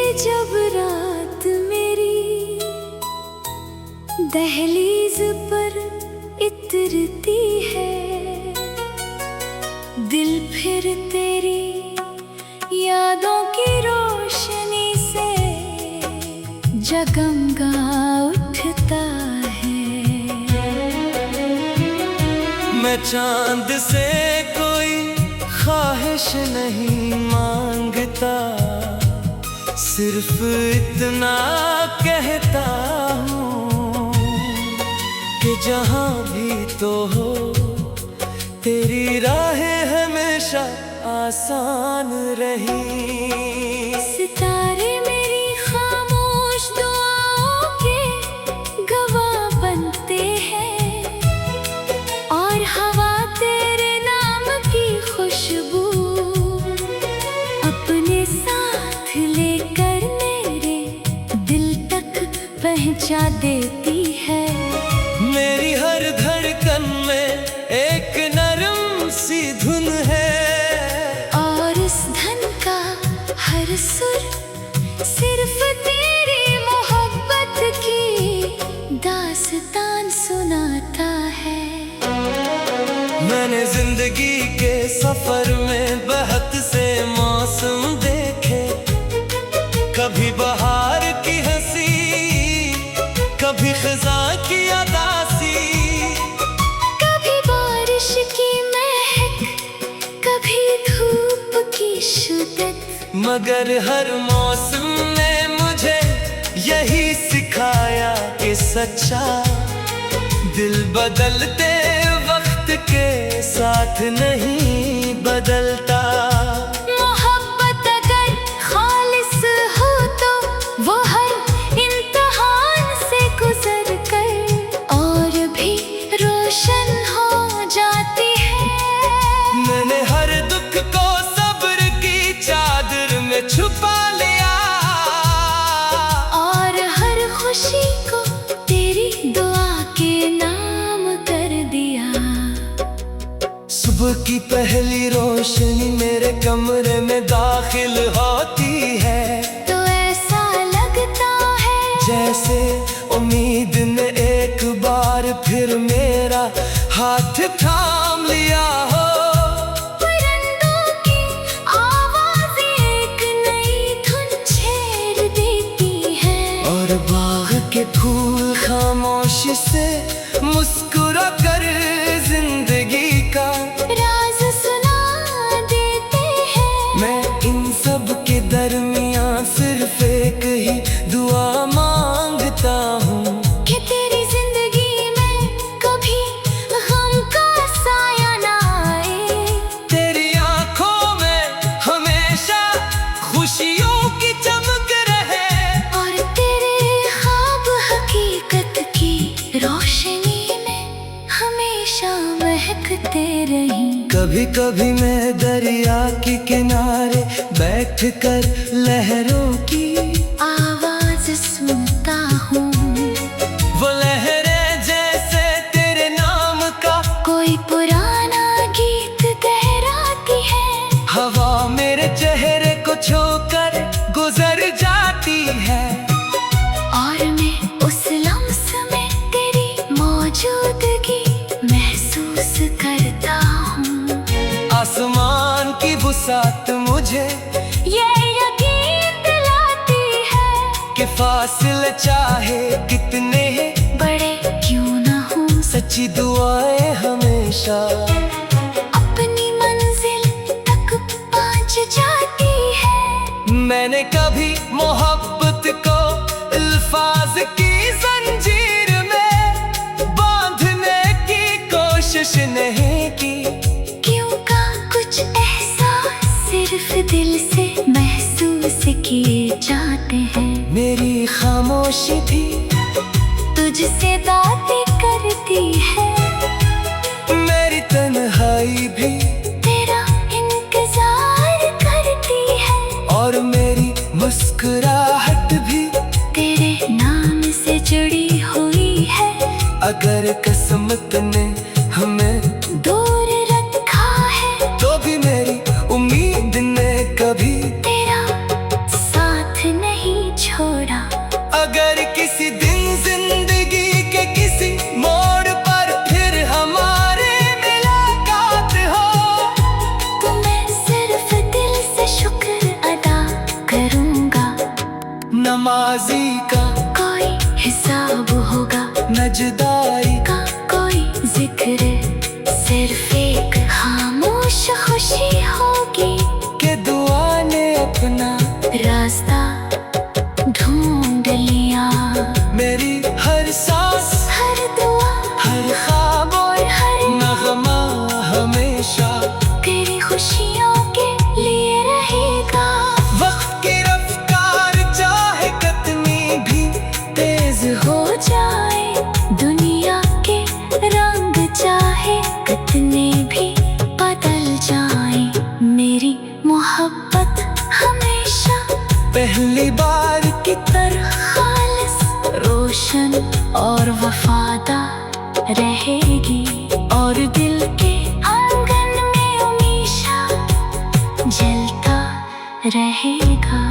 जब रात मेरी दहलीज पर इतरती है, दिल फिर तेरी यादों की रोशनी से जगमगा उठता है। मैं चांद से कोई ख्वाहिश नहीं मांगता, सिर्फ इतना कहता हूँ कि जहाँ भी तो हो तेरी राहें हमेशा आसान रही। सितारे मेरी खामोश दुआओं के गवाह बनते हैं, और हवा तेरे नाम की खुशबू अपने साथ लेकर मेरे दिल तक पहुंचा देती है। मेरी हर धड़कन में एक नरम सी धुन है, और इस धन का हर सुर सिर्फ तेरी मोहब्बत की दास्तान सुनाता है। मैंने जिंदगी के सफर में बहुत से मौसम देखे, कभी बहार की हंसी, कभी खिज़ां की उदासी, कभी बारिश की महक, कभी धूप की शिद्दत। मगर हर मौसम ने मुझे यही सिखाया कि सच्चा दिल बदलते वक्त के साथ नहीं बदलता। मोहब्बत अगर खालिस हो तो वो हर इम्तिहान से गुजर कर और भी रोशन हो जाती है। मैंने हर दुख को सब्र की चादर में छुपा लिया, और हर खुशी को तेरी दुआ के नाम कर दिया। सुबह की पहली रोशनी मेरे कमरे में दाखिल होती है, तो ऐसा लगता है जैसे उम्मीद ने एक बार फिर मेरा हाथ थाम लिया हो। परिंदों की आवाज़ एक नई धुन छेड़ देती है, और बाग के फूल खामोशी से मुस्कुरा कर जिंदगी का राज सुना देते हैं। मैं इन सब के दरमियां सिर्फ एक ही दुआ मांगता हूँ कि तेरी जिंदगी में कभी गम का साया ना आए, तेरी आंखों में हमेशा खुशियों की चमक रहे, और तेरे ख्वाब हकीकत की रोशनी में हमेशा महकते रहीं। कभी कभी मैं दरिया के किनारे बैठकर लहरों की आवाज सुनता हूँ, वो लहरें जैसे तेरे नाम का कोई पुराना गीत दोहराती है। हवा मेरे चेहरे को छूकर गुजर जाती है, और मैं उस लम्स में तेरी मौजूदगी महसूस करता हूँ। आसमान की वुसात मुझे ये यकीन दिलाती है कि फासले चाहे कितने बड़े क्यों ना हो, सच्ची दुआएं हमेशा अपनी मंजिल तक पहुँच जाती है। मैंने कभी मोहब्बत को अल्फाज की जंजीर में बांधने की कोशिश नहीं की, क्यों का कुछ एहसास सिर्फ दिल से महसूस किए जाते हैं। मेरी खामोशी भी तुझसे बातें करती है, मेरी तन्हाई भी तेरा इंतजार करती है, और मेरी मुस्कुराहट भी तेरे नाम से जुड़ी हुई है। अगर किस्मत ने हमें दूर रखा है तो भी मेरी उम्मीद ने कभी तेरा साथ नहीं जुदाई का कोई जिक्र, सिर्फ एक खामोश खुशी होगी के दुआ ने अपना रास्ता ढूंढ लिया। मेरी हर सांस, हर दुआ, हर ख्वाब और हर नगमा हमेशा तेरी खुशियों के लिए रहेगा। वक्त की रफ्तार चाहे कितनी भी तेज हो, हो जाए दुनिया के रंग चाहे कितने भी बदल जाए, मेरी मोहब्बत हमेशा पहली बार की तरह खालिस, रोशन और वफादार रहेगी। और दिल के आंगन में हमेशा जलता रहेगा।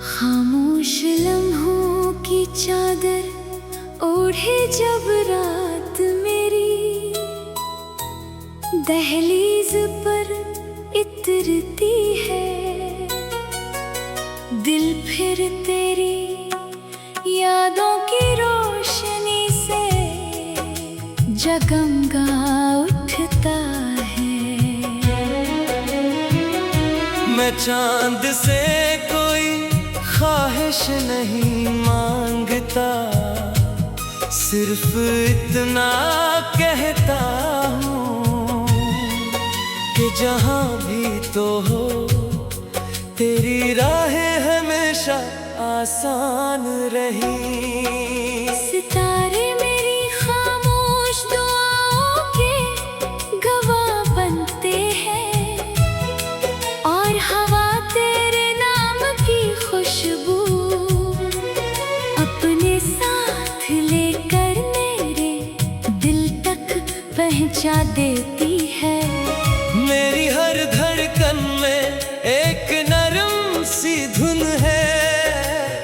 खामोश लम्हों की चादर ओढ़े जब रात मेरी, दहलीज पर इतरती है, दिल फिर तेरी यादों की रोशनी से जगमगा उठता है। मैं चांद से कोई ख्वाहिश नहीं मांगता, सिर्फ इतना कहता हूँ कि जहाँ भी तो हो तेरी राहें हमेशा आसान रही। सितारे मेरी खामोश दुआओं के गवाह बनते हैं, और हवा तेरे नाम की खुशबू अपने साथ लेकर मेरे दिल तक पहुंचा देती है। मेरी हर धड़कन में एक नरम सी धुन है,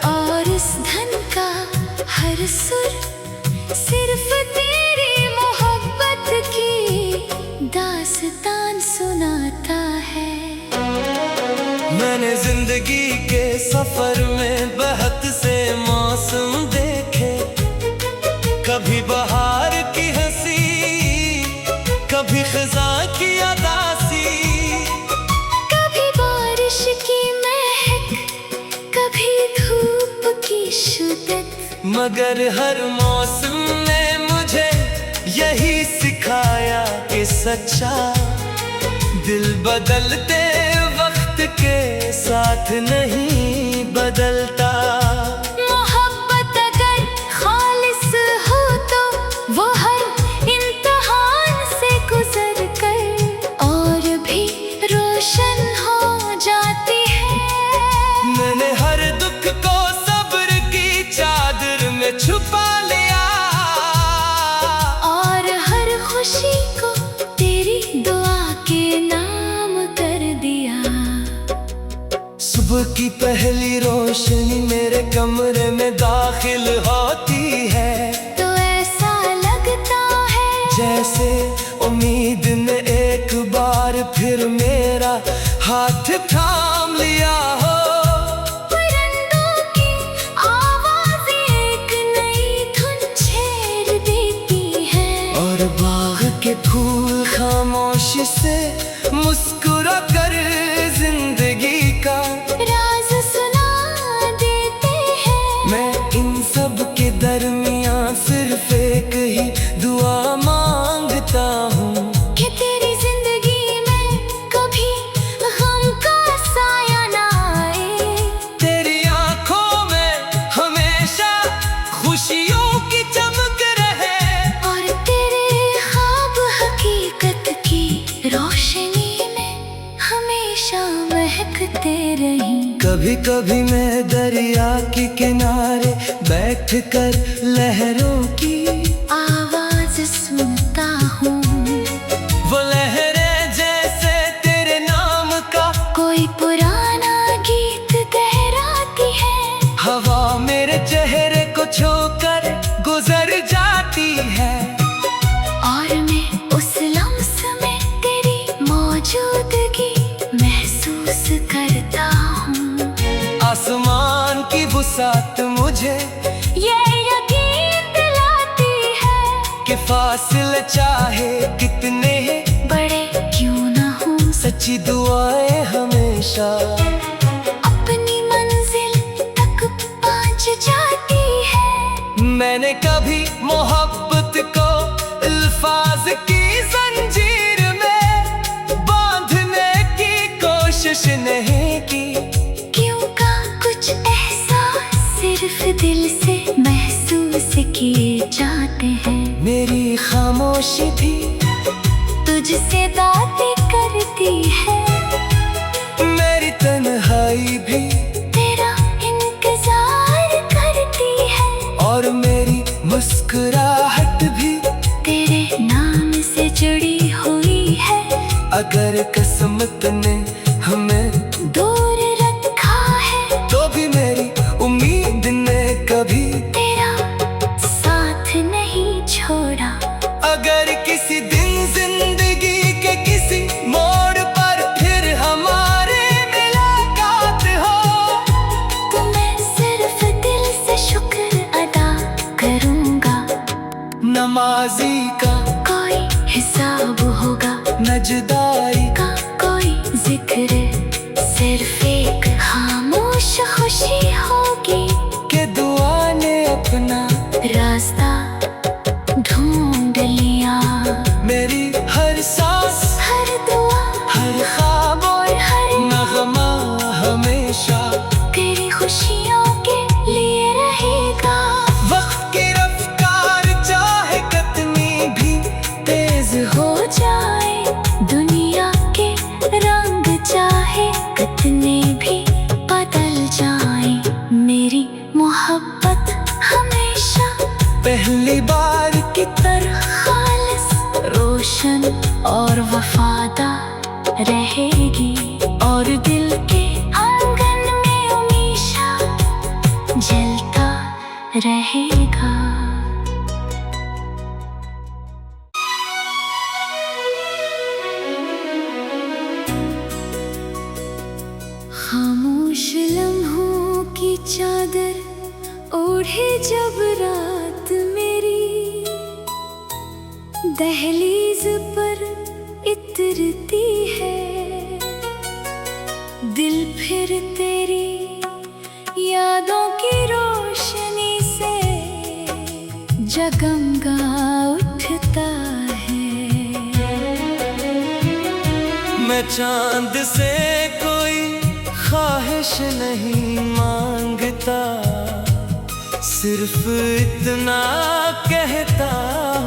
और इस धन का हर सुर सिर्फ तेरी मोहब्बत की दास्तान सुनाता है। मैंने जिंदगी के सफर में बहुत से मौसम देखे, कभी बहार की हंसी, कभी खिज़ां की उदासी, कभी बारिश की महक, कभी धूप की शिद्दत, मगर हर मौसम ने मुझे यही सिखाया कि सच्चा दिल बदलते वक्त के साथ नहीं बदलता। मोहब्बत अगर खालिस हो तो वो हर इम्तिहान से गुजर कर और भी रोशन हो जाती है। मैंने हर दुख को सब्र की चादर में छुपा लिया, और हर खुशी को तेरी दुआ के नाम कर दिया। सुबह की पहली रोशनी मेरे कमरे में दाखिल होती है, तो ऐसा लगता है जैसे उम्मीद ने एक बार फिर मेरा हाथ थाम लिया हो। परिंदों की आवाज़ें एक नई धुन छेड़ देती है, और बाग के फूल खामोशी से मुस्कुरा कर जिंदगी का राज सुना देते हैं। मैं इन सब के दरमियां सिर्फ एक ही दुआ मांगता हूँ कि तेरी जिंदगी में कभी गम का साया ना आए, तेरी आंखों में हमेशा खुशियों की चमक रहे, और तेरे ख्वाब हकीकत की रोशनी में हमेशा महकते रहीं। कभी कभी मैं दरिया के किनारे बैठ कर लहरों की आवाज सुनता हूँ, वो लहरें जैसे तेरे नाम का कोई पुराना गीत दोहराती है। हवा मेरे चेहरे को छूकर गुजर जाती है, और मैं उस लम्स में तेरी मौजूदगी करता हूँ। आसमान की वुसात मुझे ये यकीन दिलाती है कि फासले चाहे कितने बड़े क्यों ना हो, सच्ची दुआएं हमेशा अपनी मंजिल तक पहुँच जाती है। मैंने कभी मोहब्बत को अल्फाज की जंजीर में बांधने की कोशिश नहीं की, क्योंकि कुछ एहसास सिर्फ दिल से महसूस किए जाते हैं। मेरी खामोशी भी तुझसे बातें करती है, मेरी तन्हाई भी तेरा इंतजार करती है, और मेरी मुस्कुराहट भी तेरे नाम से जुड़ी हुई है। अगर किस्मत ने हमें दूर रखा है तो भी मेरी उम्मीद ने कभी तेरा साथ नहीं छोड़ा। अगर किसी दिन जिंदगी के किसी मोड़ पर फिर हमारे मुलाकात हो, तो मैं सिर्फ दिल से शुक्र अदा करूँगा। नमाजी का कोई हिसाब होगा, न जुदाई का कोई जिक्र, सिर्फ एक खामोश खुशी होगी के दुआ ने अपना रास्ता ढूंढ लिया। मेरी हर सांस, हर दुआ, हर ख्वाब और हर नगमा हमेशा तेरी खुशियों के लिए रहेगा। वक्त की रफ्तार चाहे कितनी भी तेज हो, हो जाए दुनिया के रंग चाहे कितने भी बदल जाए, मेरी मोहब्बत हमेशा पहली बार की तरह खालिस, रोशन और वफादार रहेगी, और दिल के आंगन में हमेशा जलता रहेगा। खामोश लम्हों की चादर ओढ़े जब रात मेरी, दहलीज पर इतरती है, दिल फिर तेरी यादों की रोशनी से जगमगा उठता है। मैं चांद से कोई ख्वाहिश नहीं मांगता, सिर्फ इतना कहता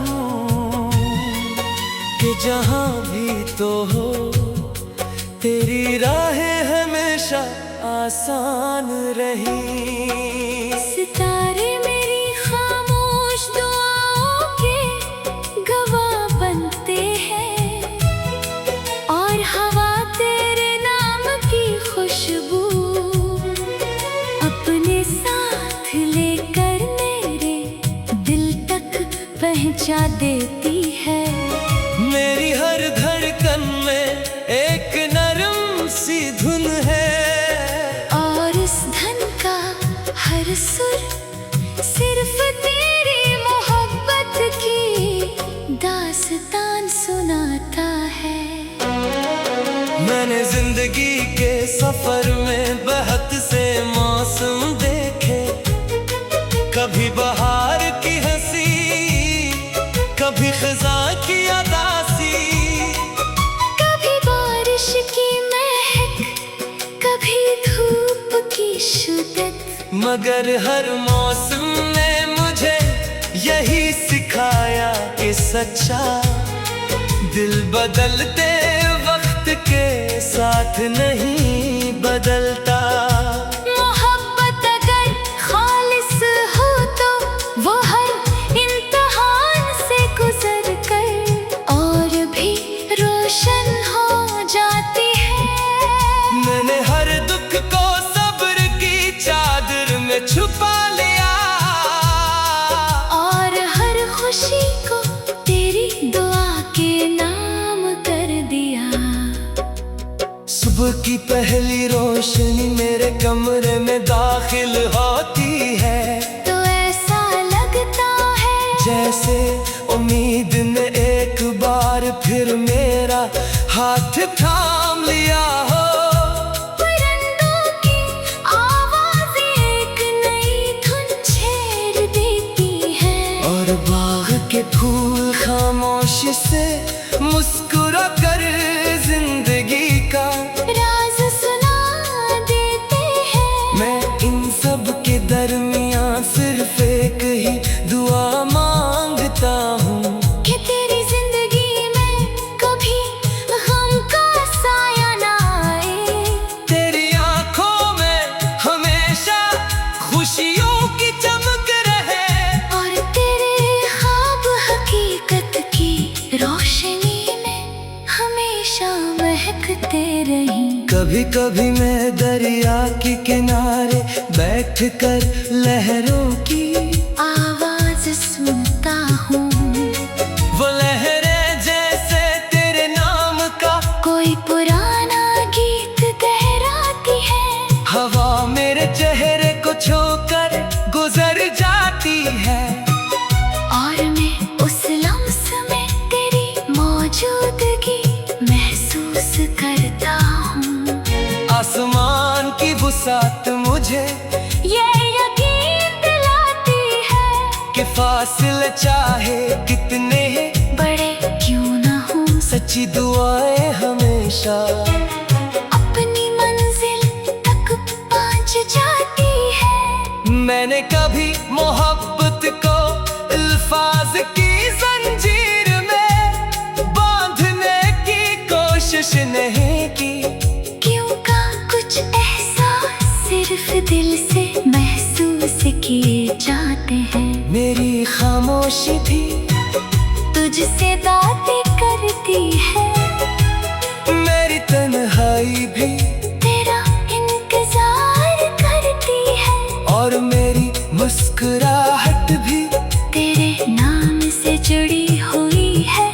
हूँ कि जहाँ भी तो हो तेरी राहें हमेशा आसान रही। सितारे मेरी खामोश दुआओं के गवाह बनते हैं, और हवा तेरे नाम की खुशबू अपने साथ लेकर मेरे दिल तक पहुंचा देती है। मेरी हर धड़कन में एक नरम सी धुन है, और इस धन का हर सुर सिर्फ तेरी मोहब्बत की दास्तान सुनाता है। मैंने जिंदगी के सफर में बहुत से मौसम देखे, कभी बहार की हंसी, कभी खिज़ां की अदासी, कभी बारिश की महक, कभी धूप की शिद्दत, मगर हर मौसम ने मुझे यही सिखाया कि सच्चा दिल बदलते वक्त के साथ नहीं बदलता। मोहब्बत अगर खालिस हो तो वो हर इम्तिहान से गुजर कर और भी रोशन हो जाती है। मैंने हर दुख को सब्र की चादर में छुपा लिया, और हर खुशी को तेरी दुआ के नाम कर दिया। सुबह की पहली रोशनी मेरे कमरे में दाखिल होती है तो ऐसा लगता है जैसे उम्मीद ने एक बार फिर मेरा हाथ थाम लिया हो। परिंदों की आवाज़ें एक नई धुन छेड़ देती है और बाग के फूल खामोशी से मुस्कुरा कर जिंदगी का राज सुना देते हैं। मैं इन सब के दरमियान सिर्फ एक ही दुआ मांगता हूँ कि तेरी जिंदगी में कभी गम का साया ना आए। तेरी आंखों में हमेशा खुशियों की चमक रहे और तेरे ख्वाब हकीकत की रोशनी में हमेशा महकते रहीं। कभी कभी मैं दरिया के किनारे बैठकर लहरों की आवाज सुनता हूँ। वो लहरें जैसे तेरे नाम का कोई पुराना गीत दोहराती है। हवा मेरे चेहरे को छूकर गुजर जाती है और मैं उस लम्स में तेरी मौजूदगी महसूस करता हूँ। आसमान की वुसात मुझे ये यकीन दिलाती है कि फासले चाहे कितने बड़े क्यों ना हो सच्ची दुआएं हमेशा अपनी मंजिल तक पहुँच जाती है। मैंने कभी मोहब्बत को अल्फाज की जंजीर में बांधने की कोशिश नहीं की क्यों का कुछ एहसास सिर्फ दिल से महसूस किए जाते हैं। मेरी खामोशी भी तुझसे बातें करती है। मेरी तन्हाई भी तेरा इंतजार करती है और मेरी मुस्कुराहट भी तेरे नाम से जुड़ी हुई है।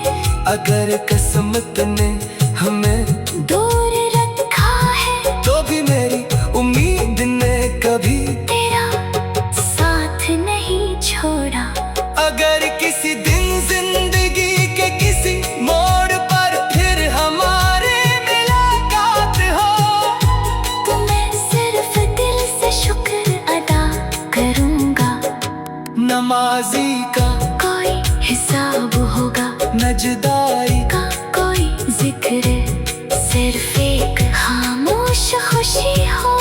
अगर किस्मत ने हमें दूर रखा है तो भी मेरी उम्मीद ने कभी तेरा साथ नहीं छोड़ा। अगर किसी दिन जिंदगी के किसी मोड़ पर फिर हमारे मुलाकात हो तो मैं सिर्फ दिल से शुक्र अदा करूँगा। नमाजी का कोई हिसाब होगा नजदारी का कोई जिक्र सिर्फ एक खामोश खुशी हो।